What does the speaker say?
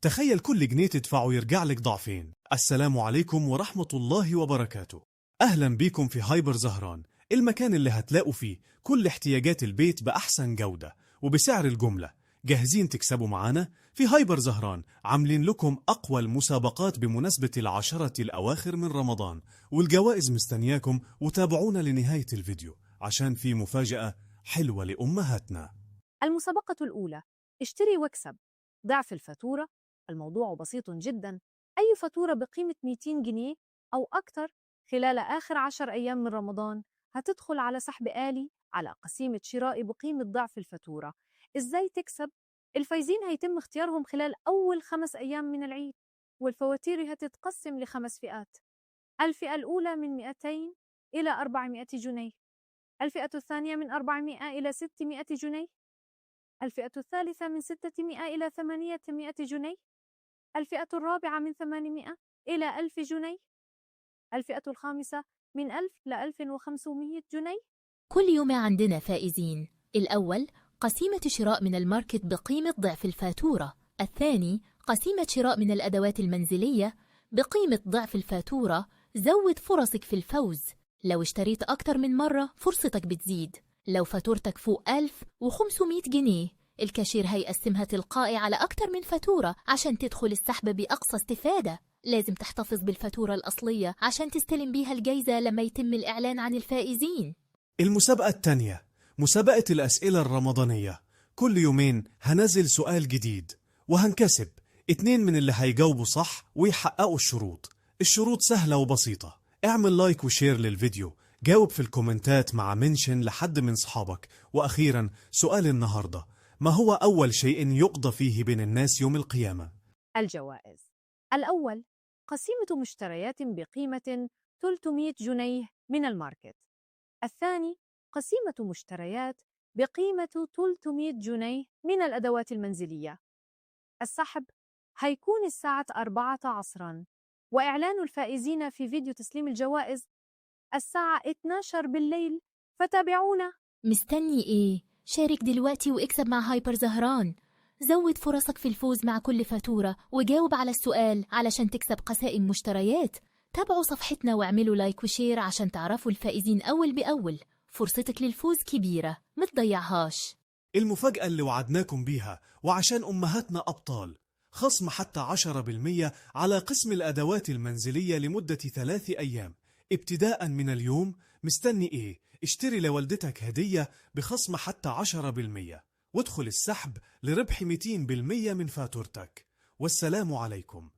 تخيل كل جنيه تدفعه يرجع لك ضعفين. السلام عليكم ورحمة الله وبركاته. أهلا بيكم في هايبر زهران، المكان اللي هتلاقوا فيه كل احتياجات البيت بأحسن جودة وبسعر الجملة. جاهزين تكسبوا معانا؟ في هايبر زهران عاملين لكم أقوى المسابقات بمناسبة العشرة الأواخر من رمضان، والجوائز مستنياكم، وتابعونا لنهاية الفيديو عشان في مفاجأة حلوة لأمهاتنا. المسابقة الأولى: اشتري واكسب. ضعف الفاتورة. الموضوع بسيط جدا، أي فاتورة بقيمة 200 جنيه أو أكثر خلال آخر 10 أيام من رمضان هتدخل على سحب آلي على قسيمة شراء بقيمة ضعف الفاتورة. إزاي تكسب؟ الفايزين هيتم اختيارهم خلال أول 5 أيام من العيد، والفواتير هتتقسم ل5 فئات. الفئة الأولى من 200 إلى 400 جنيه، الفئة الثانية من 400 إلى 600 جنيه، الفئة الثالثة من 600 إلى 800 جنيه، الفئة الرابعة من 800 إلى 1000 جنيه، الفئة الخامسة من 1000 ل 1500 جنيه. كل يوم عندنا فائزين. الأول قسيمة شراء من الماركت بقيمة ضعف الفاتورة. الثاني قسيمة شراء من الأدوات المنزلية بقيمة ضعف الفاتورة. زود فرصك في الفوز، لو اشتريت أكتر من مرة فرصتك بتزيد. لو فاتورتك فوق 1500 جنيه الكاشير هيقسمها تلقائي على أكتر من فاتورة عشان تدخل السحب بأقصى استفادة. لازم تحتفظ بالفاتورة الأصلية عشان تستلم بيها الجايزة لما يتم الإعلان عن الفائزين. المسابقة التانية مسابقة الأسئلة الرمضانية. كل يومين هنزل سؤال جديد وهنكسب 2 من اللي هيجاوبوا صح ويحققوا الشروط. الشروط سهلة وبسيطة. اعمل لايك وشير للفيديو، جاوب في الكومنتات مع منشن لحد من صحابك. وأخيرا سؤال النهاردة: ما هو أول شيء يقضى فيه بين الناس يوم القيامة؟ الجوائز: الأول قسيمة مشتريات بقيمة 300 جنيه من الماركت. الثاني قسيمة مشتريات بقيمة 300 جنيه من الأدوات المنزلية. السحب هيكون الساعة 4 عصراً، وإعلان الفائزين في فيديو تسليم الجوائز الساعة 12 بالليل، فتابعونا. مستني إيه؟ شارك دلوقتي واكسب مع هايبر زهران. زود فرصك في الفوز مع كل فاتورة وجاوب على السؤال علشان تكسب قسائم مشتريات. تابعوا صفحتنا واعملوا لايك وشير عشان تعرفوا الفائزين أول بأول. فرصتك للفوز كبيرة، متضيعهاش. المفاجأة اللي وعدناكم بيها، وعشان أمهاتنا أبطال، خصم حتى 10% على قسم الأدوات المنزلية لمدة 3 أيام ابتداء من اليوم. مستني إيه؟ اشتري لوالدتك هدية بخصم حتى 10%، وادخل السحب لربح 200% من فاتورتك. والسلام عليكم.